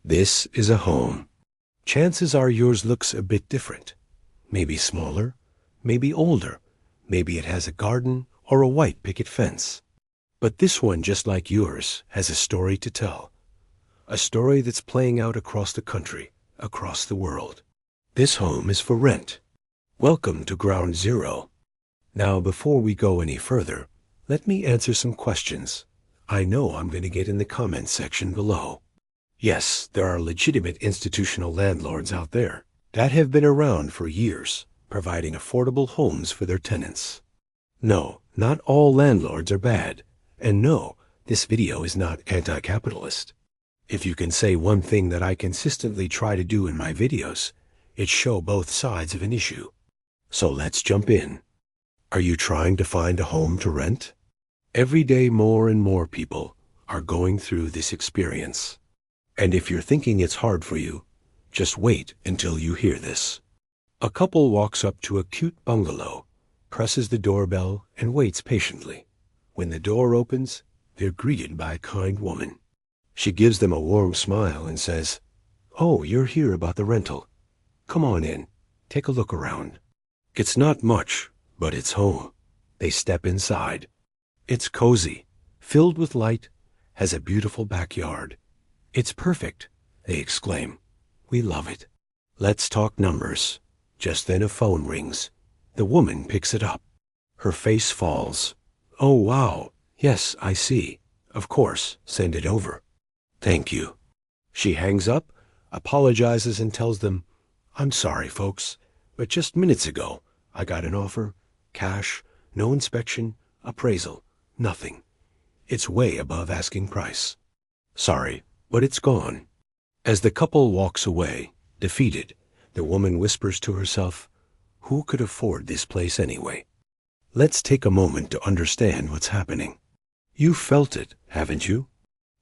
This is a home. Chances are yours looks a bit different. Maybe smaller, maybe older, maybe it has a garden or a white picket fence. But this one, just like yours, has a story to tell. A story that's playing out across the country, across the world. This home is for rent. Welcome to Ground Zero. Now, before we go any further, let me answer some questions I know I'm going to get in the comments section below. Yes, there are legitimate institutional landlords out there that have been around for years, providing affordable homes for their tenants. No, not all landlords are bad. And no, this video is not anti-capitalist. If you can say one thing that I consistently try to do in my videos, it's show both sides of an issue. So let's jump in. Are you trying to find a home to rent? Every day more and more people are going through this experience. And if you're thinking it's hard for you, just wait until you hear this. A couple walks up to a cute bungalow, presses the doorbell, and waits patiently. When the door opens, they're greeted by a kind woman. She gives them a warm smile and says, "Oh, you're here about the rental. Come on in, take a look around." It's not much, but it's home. They step inside. It's cozy, filled with light, has a beautiful backyard. "It's perfect," they exclaim. "We love it." Let's talk numbers. Just then a phone rings. The woman picks it up. Her face falls. "Oh, wow. Yes, I see. Of course, send it over." "Thank you." She hangs up, apologizes, and tells them, "I'm sorry, folks, but just minutes ago, I got an offer, cash, no inspection, appraisal, nothing. It's way above asking price. Sorry, but it's gone." As the couple walks away, defeated, the woman whispers to herself, "Who could afford this place anyway?" Let's take a moment to understand what's happening. You felt it, haven't you?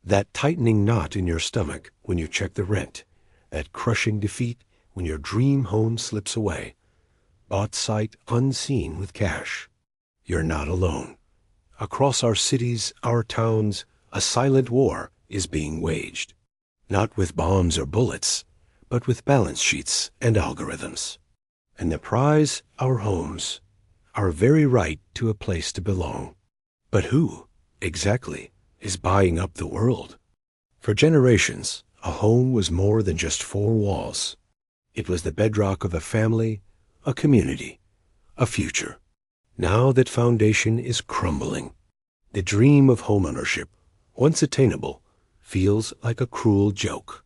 That tightening knot in your stomach when you check the rent, that crushing defeat when your dream home slips away. Bought sight unseen with cash. You're not alone. Across our cities, our towns, a silent war is being waged. Not with bombs or bullets, but with balance sheets and algorithms. And the prize, our homes. Our very right to a place to belong. But who, exactly, is buying up the world? For generations, a home was more than just four walls. It was the bedrock of a family, a community, a future. Now that foundation is crumbling. The dream of homeownership, once attainable, feels like a cruel joke.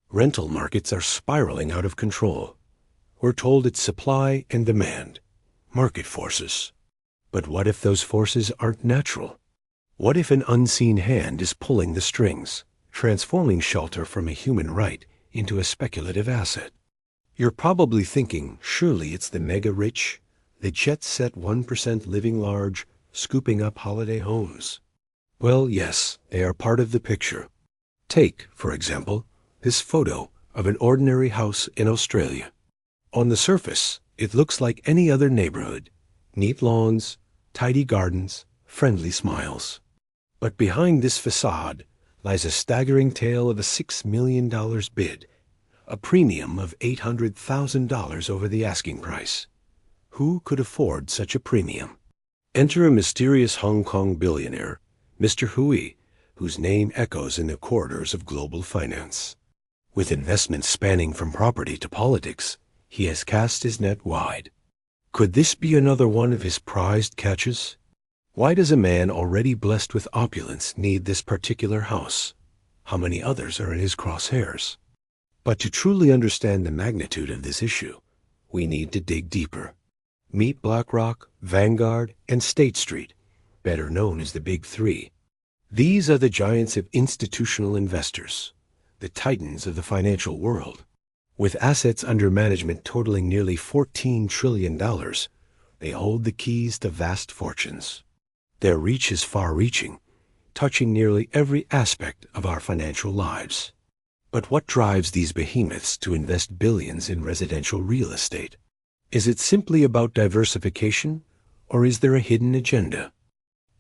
Rental markets are spiraling out of control. We're told it's supply and demand. Market forces. But what if those forces aren't natural? What if an unseen hand is pulling the strings, transforming shelter from a human right into a speculative asset? You're probably thinking, surely it's the mega-rich, the jet-set 1% living large, scooping up holiday homes. Well, yes, they are part of the picture. Take, for example, this photo of an ordinary house in Australia. On the surface, it looks like any other neighborhood. Neat lawns, tidy gardens, friendly smiles. But behind this facade lies a staggering tale of a $6 million bid, a premium of $800,000 over the asking price. Who could afford such a premium? Enter a mysterious Hong Kong billionaire, Mr. Hui, whose name echoes in the corridors of global finance. With investments spanning from property to politics, he has cast his net wide. Could this be another one of his prized catches? Why does a man already blessed with opulence need this particular house? How many others are in his crosshairs? But to truly understand the magnitude of this issue, we need to dig deeper. Meet BlackRock, Vanguard, and State Street, better known as the Big Three. These are the giants of institutional investors, the titans of the financial world. With assets under management totaling nearly $14 trillion, they hold the keys to vast fortunes. Their reach is far-reaching, touching nearly every aspect of our financial lives. But what drives these behemoths to invest billions in residential real estate? Is it simply about diversification, or is there a hidden agenda?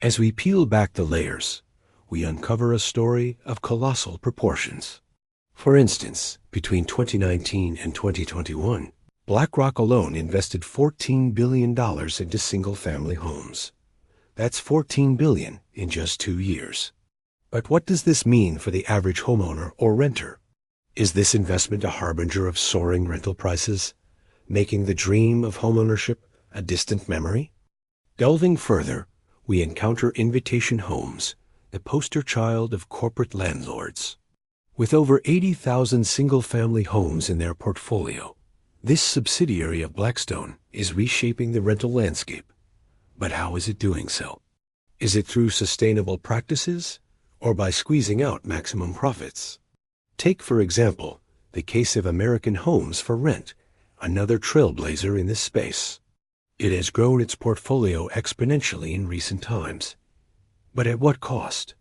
As we peel back the layers, we uncover a story of colossal proportions. For instance, between 2019 and 2021, BlackRock alone invested $14 billion into single-family homes. That's $14 billion in just 2 years. But what does this mean for the average homeowner or renter? Is this investment a harbinger of soaring rental prices, making the dream of homeownership a distant memory? Delving further, we encounter Invitation Homes, the poster child of corporate landlords. With over 80,000 single-family homes in their portfolio, this subsidiary of Blackstone is reshaping the rental landscape. But how is it doing so? Is it through sustainable practices or by squeezing out maximum profits? Take, for example, the case of American Homes for Rent, another trailblazer in this space. It has grown its portfolio exponentially in recent times. But at what cost?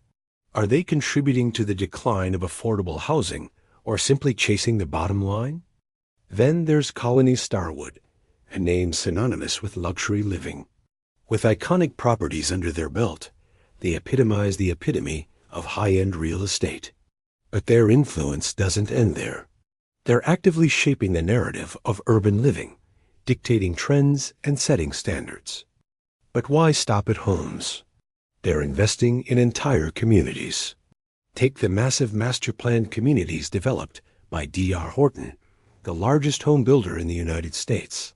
Are they contributing to the decline of affordable housing or simply chasing the bottom line? Then there's Colony Starwood, a name synonymous with luxury living. With iconic properties under their belt, they epitomize the epitome of high-end real estate. But their influence doesn't end there. They're actively shaping the narrative of urban living, dictating trends and setting standards. But why stop at homes? They're investing in entire communities. Take the massive master-planned communities developed by D.R. Horton, the largest home builder in the United States.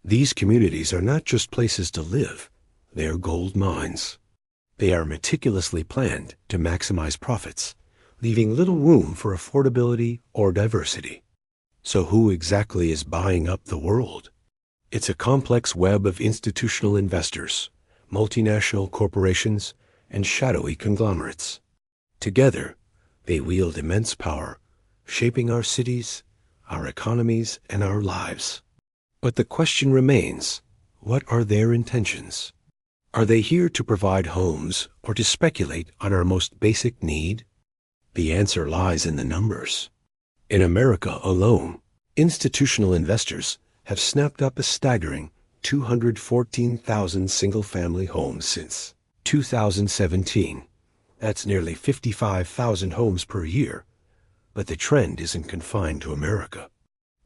These communities are not just places to live, they are gold mines. They are meticulously planned to maximize profits, leaving little room for affordability or diversity. So who exactly is buying up the world? It's a complex web of institutional investors, multinational corporations, and shadowy conglomerates. Together, they wield immense power, shaping our cities, our economies, and our lives. But the question remains, what are their intentions? Are they here to provide homes or to speculate on our most basic need? The answer lies in the numbers. In America alone, institutional investors have snapped up a staggering 214,000 single-family homes since 2017. That's nearly 55,000 homes per year. But the trend isn't confined to America.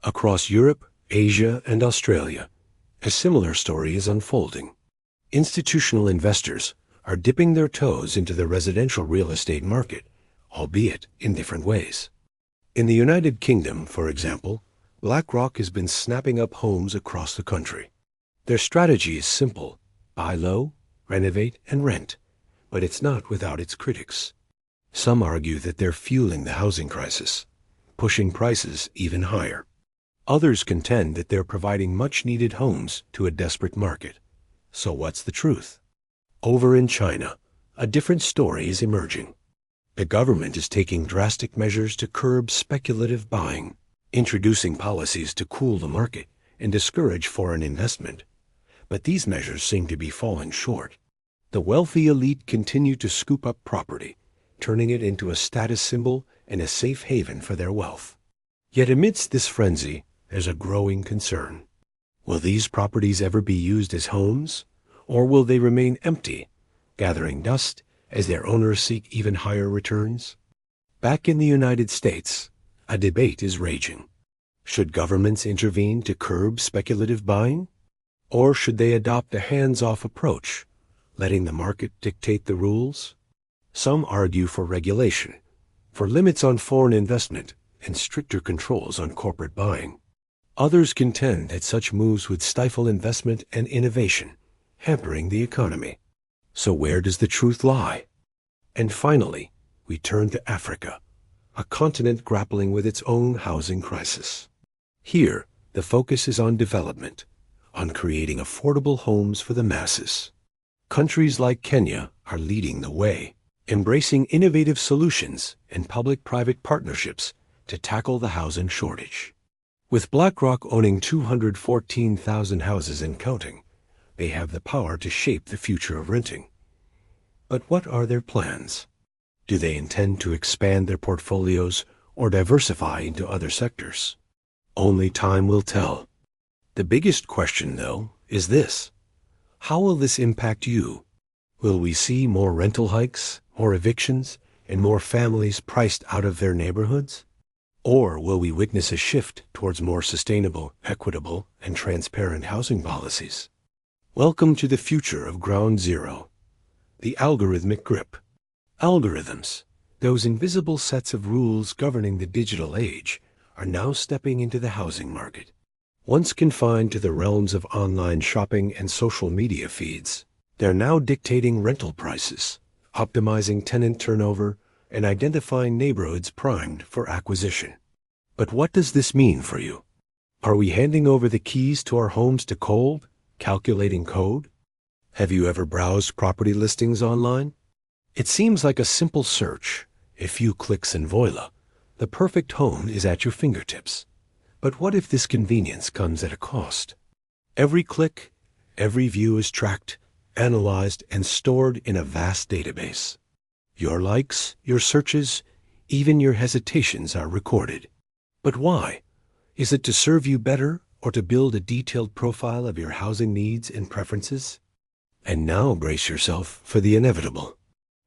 Across Europe, Asia, and Australia, a similar story is unfolding. Institutional investors are dipping their toes into the residential real estate market, albeit in different ways. In the United Kingdom, for example, BlackRock has been snapping up homes across the country. Their strategy is simple: buy low, renovate, and rent. But it's not without its critics. Some argue that they're fueling the housing crisis, pushing prices even higher. Others contend that they're providing much-needed homes to a desperate market. So what's the truth? Over in China, a different story is emerging. The government is taking drastic measures to curb speculative buying, introducing policies to cool the market and discourage foreign investment. But these measures seem to be falling short. The wealthy elite continue to scoop up property, turning it into a status symbol and a safe haven for their wealth. Yet amidst this frenzy, there's a growing concern. Will these properties ever be used as homes, or will they remain empty, gathering dust as their owners seek even higher returns? Back in the United States, a debate is raging. Should governments intervene to curb speculative buying? Or should they adopt a hands-off approach, letting the market dictate the rules? Some argue for regulation, for limits on foreign investment, and stricter controls on corporate buying. Others contend that such moves would stifle investment and innovation, hampering the economy. So where does the truth lie? And finally, we turn to Africa, a continent grappling with its own housing crisis. Here, the focus is on development, on creating affordable homes for the masses. Countries like Kenya are leading the way, embracing innovative solutions and public-private partnerships to tackle the housing shortage. With BlackRock owning 214,000 houses and counting, they have the power to shape the future of renting. But what are their plans? Do they intend to expand their portfolios or diversify into other sectors? Only time will tell. The biggest question, though, is this: how will this impact you? Will we see more rental hikes, more evictions, and more families priced out of their neighborhoods? Or will we witness a shift towards more sustainable, equitable, and transparent housing policies? Welcome to the future of Ground Zero, the algorithmic grip. Algorithms, those invisible sets of rules governing the digital age, are now stepping into the housing market. Once confined to the realms of online shopping and social media feeds, they're now dictating rental prices, optimizing tenant turnover, and identifying neighborhoods primed for acquisition. But what does this mean for you? Are we handing over the keys to our homes to cold, calculating code? Have you ever browsed property listings online? It seems like a simple search, a few clicks and voila, the perfect home is at your fingertips. But what if this convenience comes at a cost? Every click, every view is tracked, analyzed, and stored in a vast database. Your likes, your searches, even your hesitations are recorded. But why? Is it to serve you better or to build a detailed profile of your housing needs and preferences? And now brace yourself for the inevitable.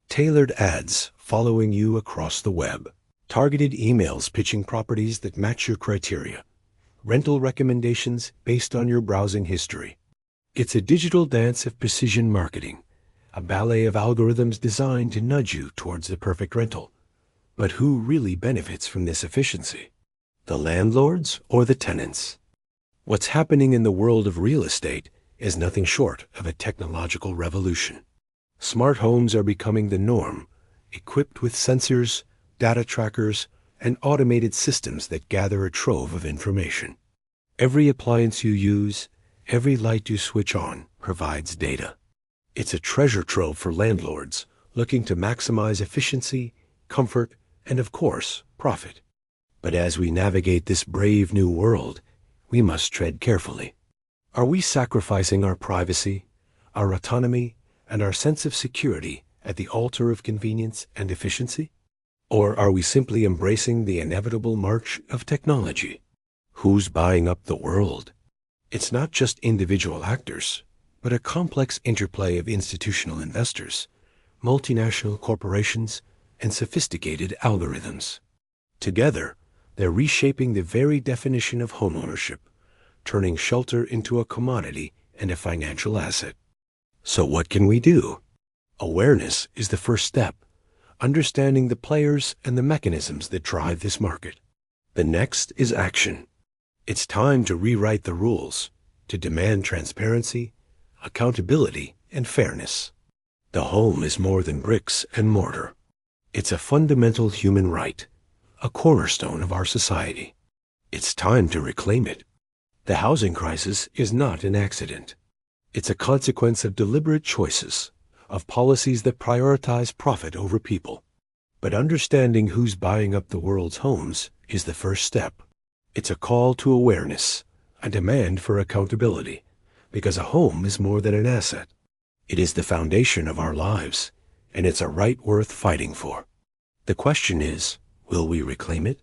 Tailored ads following you across the web. Targeted emails pitching properties that match your criteria. Rental recommendations based on your browsing history. It's a digital dance of precision marketing, a ballet of algorithms designed to nudge you towards the perfect rental. But who really benefits from this efficiency? The landlords or the tenants? What's happening in the world of real estate is nothing short of a technological revolution. Smart homes are becoming the norm, equipped with sensors, data trackers, and automated systems that gather a trove of information. Every appliance you use, every light you switch on provides data. It's a treasure trove for landlords looking to maximize efficiency, comfort, and of course, profit. But as we navigate this brave new world, we must tread carefully. Are we sacrificing our privacy, our autonomy, and our sense of security at the altar of convenience and efficiency? Or are we simply embracing the inevitable march of technology? Who's buying up the world? It's not just individual actors, but a complex interplay of institutional investors, multinational corporations, and sophisticated algorithms. Together, they're reshaping the very definition of homeownership, turning shelter into a commodity and a financial asset. So what can we do? Awareness is the first step, understanding the players and the mechanisms that drive this market. The next is action. It's time to rewrite the rules, to demand transparency, accountability, and fairness. The home is more than bricks and mortar. It's a fundamental human right, a cornerstone of our society. It's time to reclaim it. The housing crisis is not an accident. It's a consequence of deliberate choices, of policies that prioritize profit over people. But understanding who's buying up the world's homes is the first step. It's a call to awareness, a demand for accountability, because a home is more than an asset. It is the foundation of our lives, and it's a right worth fighting for. The question is, will we reclaim it?